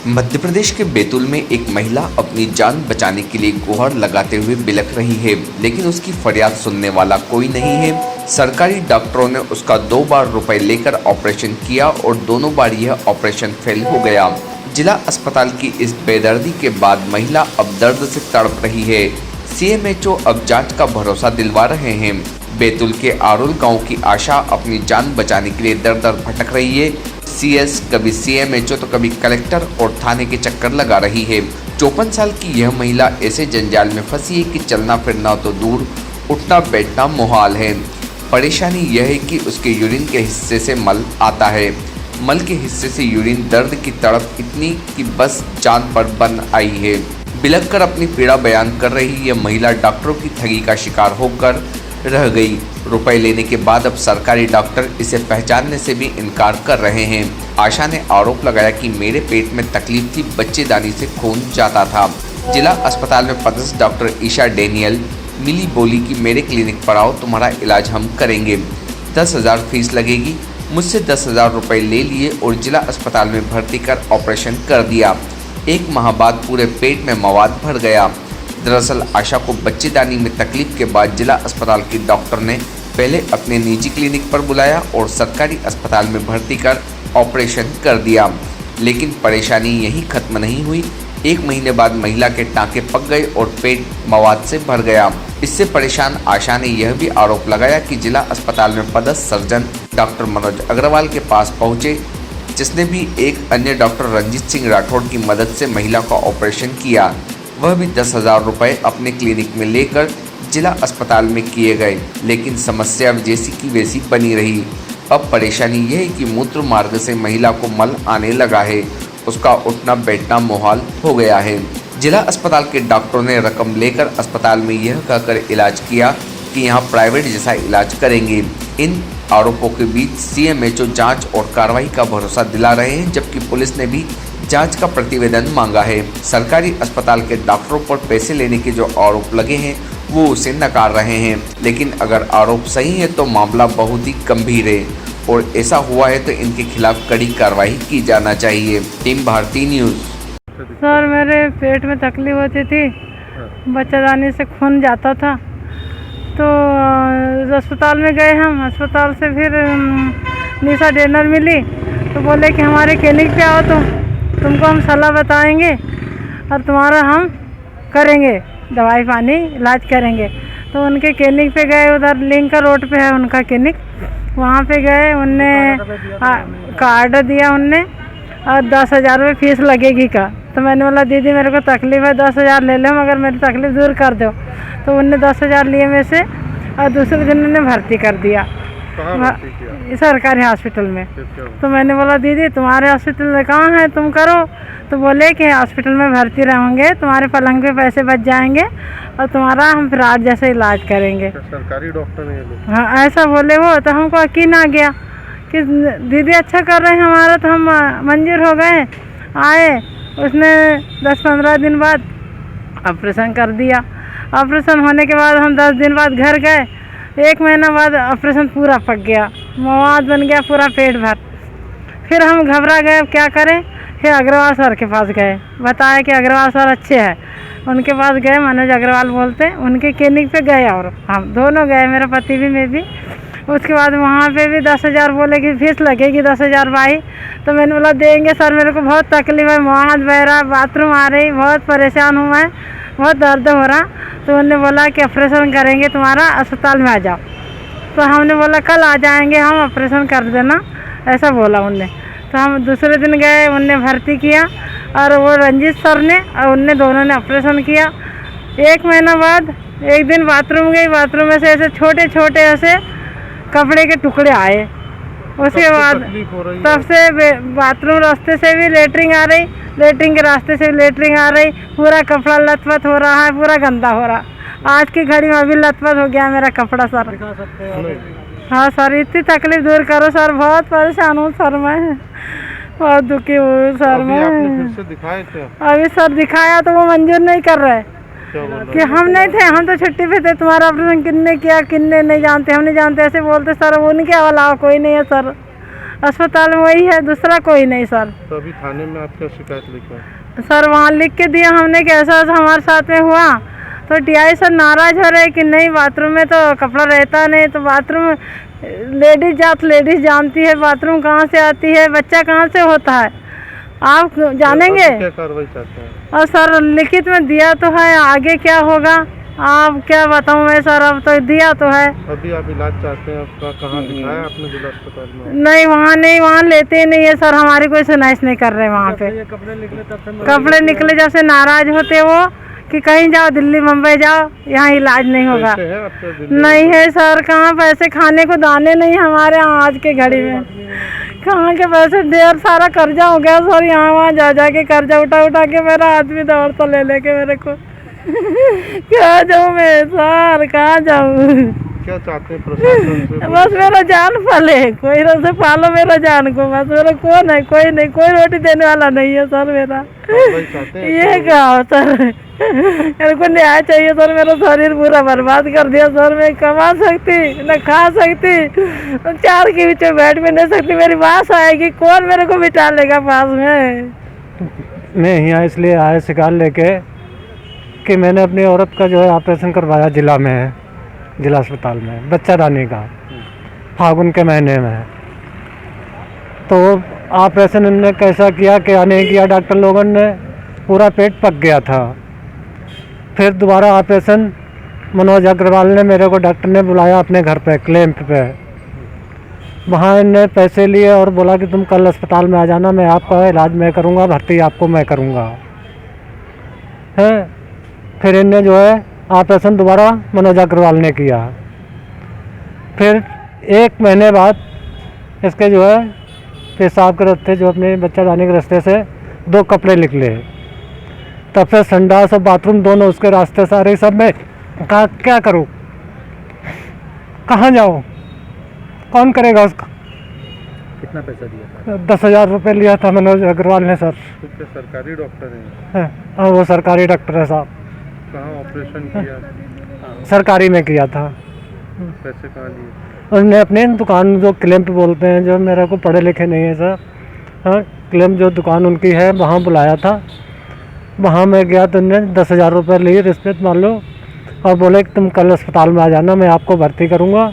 मध्य प्रदेश के बैतूल में एक महिला अपनी जान बचाने के लिए गुहार लगाते हुए बिलख रही है, लेकिन उसकी फरियाद सुनने वाला कोई नहीं है। सरकारी डॉक्टरों ने उसका 2 बार रुपए लेकर ऑपरेशन किया और दोनों बार यह ऑपरेशन फेल हो गया। जिला अस्पताल की इस बेदर्दी के बाद महिला अब दर्द से तड़प रही है। सीएमएचओ अब जांच का भरोसा दिलवा रहे हैं। बैतूल के आरुल गांव की आशा अपनी जान बचाने के लिए दर दर भटक रही है। सीएस, कभी सीएमएचओ तो कभी कलेक्टर और थाने के चक्कर लगा रही है। 54 साल की यह महिला ऐसे जंजाल में फंसी है कि चलना फिरना तो दूर, उठना बैठना मुहाल है। परेशानी यह है कि उसके यूरिन के हिस्से से मल आता है। मल के हिस्से से यूरिन, दर्द की तड़प इतनी कि बस जान पर बन आई है। बिलख कर अपनी पीड़ा बयान कर रही यह महिला डॉक्टरों की ठगी का शिकार होकर रह गई। रुपए लेने के बाद अब सरकारी डॉक्टर इसे पहचानने से भी इनकार कर रहे हैं। आशा ने आरोप लगाया कि मेरे पेट में तकलीफ थी, बच्चेदानी से खून जाता था। जिला अस्पताल में पदस्थ डॉक्टर ईशा डेनियल मिली, बोली कि मेरे क्लिनिक पर आओ, तुम्हारा इलाज हम करेंगे, 10,000 फीस लगेगी। मुझसे 10,000 रुपये ले लिए और जिला अस्पताल में भर्ती कर ऑपरेशन कर दिया। 1 माह बाद पूरे पेट में मवाद भर गया। दरअसल आशा को बच्चेदानी में तकलीफ के बाद जिला अस्पताल के डॉक्टर ने पहले अपने निजी क्लिनिक पर बुलाया और सरकारी अस्पताल में भर्ती कर ऑपरेशन कर दिया, लेकिन परेशानी यहीं खत्म नहीं हुई। 1 महीने बाद महिला के टाँके पक गए और पेट मवाद से भर गया। इससे परेशान आशा ने यह भी आरोप लगाया कि जिला अस्पताल में पदस्थ सर्जन डॉक्टर मनोज अग्रवाल के पास पहुंचे, जिसने भी एक अन्य डॉक्टर रंजीत सिंह राठौड़ की मदद से महिला का ऑपरेशन किया। वह भी 10,000 रुपये अपने क्लिनिक में लेकर जिला अस्पताल में किए गए, लेकिन समस्या जैसी की वैसी बनी रही। अब परेशानी यह है कि मूत्र मार्ग से महिला को मल आने लगा है, उसका उठना बैठना मुहाल हो गया है। जिला अस्पताल के डॉक्टरों ने रकम लेकर अस्पताल में यह कहकर इलाज किया कि यहाँ प्राइवेट जैसा इलाज करेंगे। इन आरोपों के बीच सीएमएचओ जांच और कार्रवाई का भरोसा दिला रहे हैं, जबकि पुलिस ने भी जांच का प्रतिवेदन मांगा है। सरकारी अस्पताल के डॉक्टरों पर पैसे लेने के जो आरोप लगे हैं वो उसे नकार रहे हैं, लेकिन अगर आरोप सही है तो मामला बहुत ही गंभीर है और ऐसा हुआ है तो इनके खिलाफ कड़ी कार्रवाई की जाना चाहिए। Team Bharti news. सर, मेरे पेट में तकलीफ होती थी, बच्चेदानी से खून जाता था, तो अस्पताल में गए हम। अस्पताल से फिर निशा डेनर मिली तो बोले कि हमारे क्लिनिक पे आओ, तुमको हम सलाह बताएंगे और तुम्हारा हम करेंगे, दवाई पानी इलाज करेंगे। तो उनके क्लिनिक पे गए, उधर लिंक रोड पे है उनका क्लिनिक। वहाँ पे गए, उनने कार्ड दिया उनने और 10,000 रुपये फीस लगेगी का। तो मैंने बोला दीदी मेरे को तकलीफ़ है, 10,000 ले लो, मगर मेरी तकलीफ़ दूर कर दो। तो उनने 10,000 लिए में से और दूसरे दिन उन्हें भर्ती कर दिया सरकारी हॉस्पिटल में। तो मैंने बोला दीदी तुम्हारे हॉस्पिटल में कहाँ है, तुम करो। तो बोले कि हॉस्पिटल में भर्ती रहोगे, तुम्हारे पलंग पे पैसे बच जाएंगे और तुम्हारा हम फिर आज जैसे इलाज करेंगे। सरकारी डॉक्टर ने हाँ, ऐसा बोले वो। तो हमको यकीन आ गया कि दीदी अच्छा कर रहे हैं हमारा, तो हम मंजूर हो गए। आए, उसने 10-15 दिन बाद ऑपरेशन कर दिया। ऑपरेशन होने के बाद हम 10 दिन बाद घर गए। 1 महीना बाद ऑपरेशन पूरा पक गया, मवाद बन गया पूरा पेट भर। फिर हम घबरा गए, अब क्या करें। फिर अग्रवाल सर के पास गए, बताया कि अग्रवाल सर अच्छे हैं। उनके पास गए, मनोज अग्रवाल बोलते हैं, उनके क्लिनिक पे गए और हम दोनों गए, मेरा पति भी, मैं भी। उसके बाद वहाँ पे भी 10,000 बोले कि फीस लगेगी 10,000 भाई। तो मैंने बोला देंगे सर, मेरे को बहुत तकलीफ है, मवाद बह रहा, बाथरूम आ रही, बहुत परेशान हूँ मैं, बहुत दर्द हो रहा। तो उन्होंने बोला कि ऑपरेशन करेंगे, तुम्हारा अस्पताल में आ जाओ। तो हमने बोला कल आ जाएंगे हम, ऑपरेशन कर देना, ऐसा बोला उनने। तो हम दूसरे दिन गए, उनने भर्ती किया और वो रंजीत सर ने और उनने दोनों ने ऑपरेशन किया। 1 महीना बाद एक दिन बाथरूम गई, बाथरूम में से ऐसे छोटे छोटे ऐसे कपड़े के टुकड़े आए। उसके बाद तब से बाथरूम रास्ते से भी लेटरिन आ रही, लेटरिन के रास्ते से भी लेटरिन आ रही, पूरा कपड़ा लथपथ हो रहा है, पूरा गंदा हो रहा। आज की घड़ी में अभी लथपथ हो गया मेरा कपड़ा सर। हाँ सर, इतनी तकलीफ दूर करो सर, बहुत परेशान हूँ सर, मैं बहुत दुखी हूँ सर। मैं अभी सर दिखाया तो वो मंजूर नहीं कर रहे कि हम नहीं थे, हम तो छुट्टी पे थे। तुम्हारा ऑपरेशन किन्ने किया, किन्ने नहीं जानते, हम नहीं जानते, ऐसे बोलते सर। उनके अलावा कोई नहीं है सर, अस्पताल में वही है, दूसरा कोई नहीं सर। तो अभी थाने में आप क्या शिकायत लेके आए? सर वहाँ लिख के दिया हमने कि ऐसा ऐसा हमारे साथ में हुआ, तो टीआई सर नाराज हो रहे कि नहीं बाथरूम में तो कपड़ा रहता नहीं, तो बाथरूम लेडीज जानती है बाथरूम कहाँ से आती है, बच्चा कहाँ से होता है, आप जानेंगे। क्या कार्रवाई चाहते हैं? और सर लिखित में दिया तो है, आगे क्या होगा आप क्या बताऊँ मैं सर, अब तो दिया तो है। अभी आप इलाज चाहते हैं, आपका कहाँ दिखाया आपने जिला अस्पताल में? नहीं वहाँ लेते ही नहीं है सर, हमारी कोई सुनाइश नहीं कर रहे वहाँ पे। कपड़े निकले जब से नाराज होते वो कि कहीं जाओ दिल्ली मुंबई जाओ, यहाँ इलाज नहीं होगा। पैसे हैं आपके दिल्ली? नहीं है सर, कहाँ पैसे, खाने को दाने नहीं हमारे यहाँ आज के घड़ी में, कहाँ के पैसे, ढेर सारा कर्जा हो गया सर, यहाँ वहाँ जा जा के कर्जा उठा उठा के मेरा आदमी दौड़ता ले लेके मेरे को क्या जाऊँ मैं सर, कहाँ जाऊँ? क्या चाहते हैं प्रशासन से? बस मेरा जान पाले, कोई रोज से पालो मेरा जान को, बस मेरा कौन है, कोई नहीं, कोई रोटी देने वाला नहीं है सर मेरा। कार्रवाई चाहते हैं? ये क्या हो सर, मेरे को न्याय चाहिए सर, मेरा शरीर पूरा बर्बाद कर दिया सर, मैं कमा सकती न खा सकती, चार के बीच में बैठ भी नहीं सकती, मेरी बात आएगी कौन मेरे को बिठा लेगा पास में। मैं यहाँ इसलिए आया शिकायत लेके कि मैंने अपनी औरत का जो है ऑपरेशन करवाया जिला में, जिला अस्पताल में, बच्चादानी का, फागुन के महीने में। तो ऑपरेशन इन्होंने कैसा किया क्या नहीं किया, डॉक्टर लोगों ने पूरा पेट पक गया था। फिर दोबारा ऑपरेशन मनोज अग्रवाल ने मेरे को डॉक्टर ने बुलाया अपने घर पे क्लैंप पे, वहाँ इन्होंने पैसे लिए और बोला कि तुम कल अस्पताल में आ जाना, मैं आपका इलाज मैं करूँगा, भर्ती आपको मैं करूँगा है। फिर इनने जो है ऑपरेशन दोबारा मनोज अग्रवाल ने किया। फिर 1 महीने बाद इसके जो है पेशाब के रास्ते, जो अपने बच्चादानी के रास्ते से 2 कपड़े निकले, तब से संडास और बाथरूम दोनों उसके रास्ते से आ रही। सब मैं कहा क्या करूं, कहाँ जाऊं, कौन करेगा उसका? कितना पैसा दिया था? 10,000 रुपये लिया था मनोज अग्रवाल ने सर। तो क्या सरकारी डॉक्टर हैं? हाँ वो सरकारी डॉक्टर है साहब। कहाँ ऑपरेशन किया? सरकारी में किया था। पैसे कहाँ लिए? उसने अपने दुकान, जो क्लैंप बोलते हैं, जो मेरे को पढ़े लिखे नहीं है सर, हाँ क्लैंप जो दुकान उनकी है वहाँ बुलाया था। वहाँ मैं गया तो उन्होंने 10,000 रुपये लिए रिश्वत मान लो, और बोले कि तुम कल अस्पताल में आ जाना, मैं आपको भर्ती करूँगा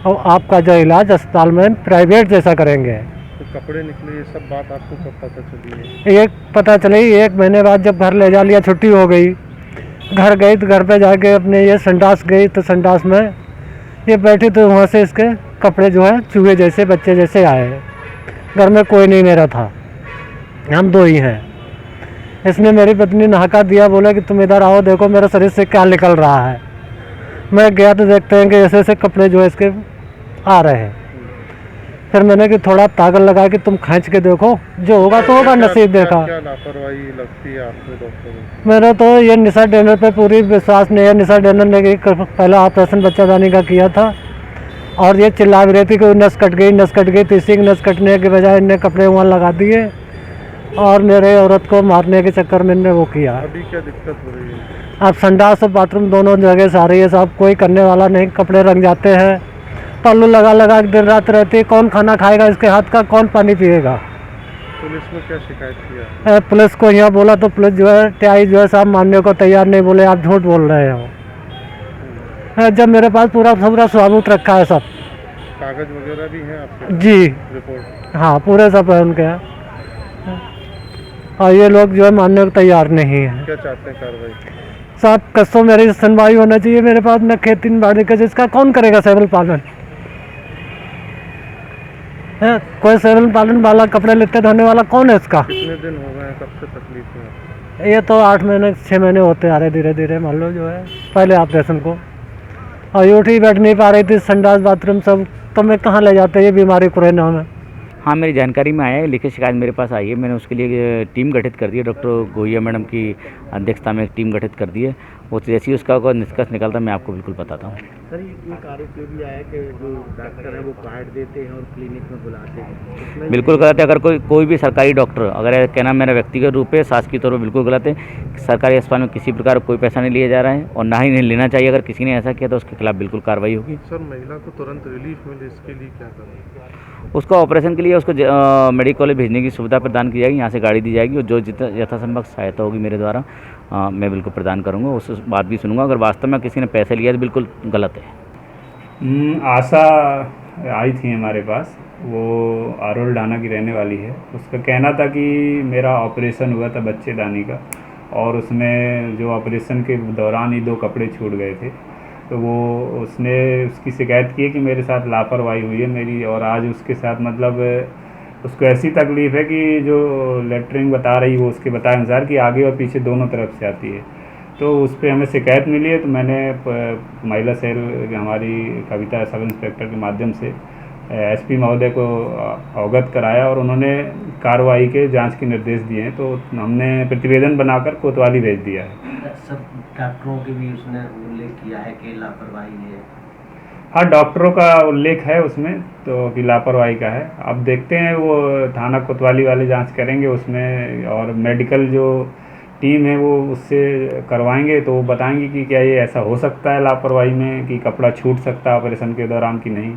और आपका जो इलाज अस्पताल में प्राइवेट जैसा करेंगे। तो कपड़े निकले, ये सब बात आपको कब पता चली? एक पता चली 1 महीने बाद, जब घर ले जा लिया, छुट्टी हो गई, घर गई तो घर पे जाके अपने ये संडास गई, तो संडास में ये बैठी तो वहाँ से इसके कपड़े जो है चूहे जैसे, बच्चे जैसे आए। घर में कोई नहीं मेरा था, हम 2 ही हैं। इसने मेरी पत्नी नहाका दिया, बोला कि तुम इधर आओ देखो मेरे शरीर से क्या निकल रहा है। मैं गया तो देखते हैं कि ऐसे ऐसे कपड़े जो है इसके आ रहे हैं। फिर मैंने कि थोड़ा ताकत लगा कि तुम खींच के देखो, जो होगा तो होगा, नसीब देखा। क्या लापरवाही लगती है आपको डॉक्टर को? मेरा तो ये निशा डैनर पे पूरी विश्वास नहीं है। निशा डैनर ने पहला ऑपरेशन बच्चादानी का किया था, और ये चिल्ला भी रही थी कि नस कट गई, तीसरी नस कटने के बजाय इनने कपड़े वहाँ लगा दिए और मेरे औरत को मारने के चक्कर में इनने वो किया। अभी क्या दिक्कत हो रही है? अब संडास और बाथरूम दोनों जगह से आ रही है साहब, कोई करने वाला नहीं, कपड़े रंग जाते हैं, पल्लू लगा लगा के दिन रात रहती है, कौन खाना खाएगा इसके हाथ का, कौन पानी पिएगा? पुलिस में क्या शिकायत किया? पुलिस को यहाँ बोला तो पुलिस जो है टीआई जो है साहब मानने को तैयार नहीं, बोले आप झूठ बोल रहे हो। जब मेरे पास पूरा सबूत रखा है सब, कागज वगैरह भी हैं आपके? जी रिपोर्ट? हाँ पूरे सब है उनके यहाँ, और ये लोग जो है मानने को तैयार नहीं है। क्या चाहते हैं कार्रवाई? साहब कसो मेरी सुनवाई होना चाहिए। मेरे पास न खेती न बाड़ी का, जिसका कौन करेगा सेवल पालन है? कोई सेवल पालन वाला, कपड़े लेते धोने वाला कौन है इसका? कितने दिन हो गए हैं, कब से तकलीफ है? ये तो 8 महीने 6 महीने होते आ रहे धीरे धीरे, मान लो जो है पहले ऑपरेशन को, और ये उठी बैठ नहीं पा रही थी, संडास बाथरूम सब, तो मैं कहाँ ले जाते ये बीमारी कोरोना में। हाँ मेरी जानकारी में आया है, लिखित शिकायत मेरे पास आई है। मैंने उसके लिए टीम गठित कर दी है, डॉक्टर गोहिया मैडम की अध्यक्षता में एक टीम गठित कर दी है, वो जैसे ही उसका कोई निष्कर्ष निकलता मैं आपको बिल्कुल बताता हूँ। सर एक आरोप ये भी आया कि जो डॉक्टर है वो कार्ड देते हैं और क्लिनिक में बुलाते हैं, उसमें बिल्कुल गलत है। अगर कोई भी सरकारी डॉक्टर, अगर कहना मेरा व्यक्तिगत रूप है, शासकीय तौर पर बिल्कुल गलत है। सरकारी अस्पताल में किसी प्रकार कोई पैसा नहीं लिया जा रहा है और ना ही नहीं लेना चाहिए। अगर किसी ने ऐसा किया तो उसके खिलाफ बिल्कुल कार्रवाई होगी। सर महिला को तुरंत रिलीफ मिले इसके लिए क्या करें? उसको ऑपरेशन के लिए उसको मेडिकल कॉलेज भेजने की सुविधा प्रदान की जाएगी, यहाँ से गाड़ी दी जाएगी और जो जितना यथासंभव सहायता होगी मेरे द्वारा मैं बिल्कुल प्रदान करूँगा। उस बात भी सुनूंगा। अगर वास्तव में किसी ने पैसे लिया तो बिल्कुल गलत है। आशा आई थी हमारे पास, वो आरोल डाना की रहने वाली है। उसका कहना था कि मेरा ऑपरेशन हुआ था बच्चेदानी का और उसमें जो ऑपरेशन के दौरान ही 2 कपड़े छूट गए थे, तो वो उसने उसकी शिकायत की है कि मेरे साथ लापरवाही हुई है मेरी। और आज उसके साथ मतलब उसको ऐसी तकलीफ़ है कि जो लेटरिंग बता रही वो उसके बताए अनुसार कि आगे और पीछे दोनों तरफ से आती है। तो उस पर हमें शिकायत मिली है, तो मैंने महिला सेल हमारी कविता सब इंस्पेक्टर के माध्यम से एसपी महोदय को अवगत कराया और उन्होंने कार्रवाई के जांच के निर्देश दिए हैं। तो हमने प्रतिवेदन बनाकर कोतवाली भेज दिया है। सब डॉक्टरों के भी उसने उल्लेख किया है कि लापरवाही है। हाँ, डॉक्टरों का उल्लेख है उसमें तो कि लापरवाही का है। अब देखते हैं, वो थाना कोतवाली वाले जांच करेंगे उसमें और मेडिकल जो टीम है वो उससे करवाएंगे तो वो बताएंगे कि क्या ये ऐसा हो सकता है लापरवाही में कि कपड़ा छूट सकता है ऑपरेशन के दौरान कि नहीं।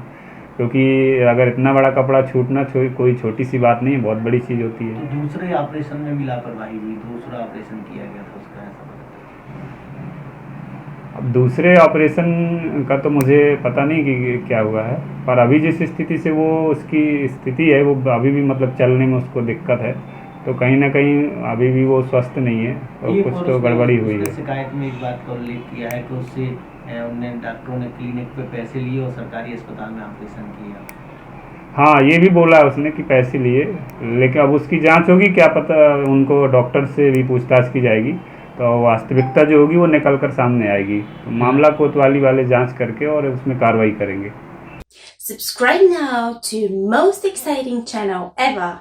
क्योंकि अगर इतना बड़ा कपड़ा छूटना कोई छोटी सी बात नहीं है, बहुत बड़ी चीज़ होती है। तो दूसरे ऑपरेशन में भी लापरवाही हुई, दूसरा ऑपरेशन किया गया था उसका ऐसा बताया। अब दूसरे ऑपरेशन का तो मुझे पता नहीं कि क्या हुआ है, पर अभी जिस स्थिति से वो उसकी स्थिति है वो अभी भी मतलब चलने में उसको दिक्कत है, तो कहीं ना कहीं अभी भी वो स्वस्थ नहीं है और कुछ तो गड़बड़ी हुई है। शिकायत में एक बात का उल्लेख किया है कि उससे उन्होंने डॉक्टरों ने क्लिनिक पे पैसे लिए और सरकारी अस्पताल में ऑपरेशन किया। हाँ, ये भी बोला है उसने कि पैसे लिए, लेकिन अब उसकी जांच होगी, क्या पता उनको डॉक्टर से भी पूछताछ की जाएगी तो वास्तविकता जो होगी वो निकल कर सामने आएगी। तो मामला कोतवाली वाले जांच करके और उसमें कार्रवाई करेंगे। Subscribe now to most exciting channel ever.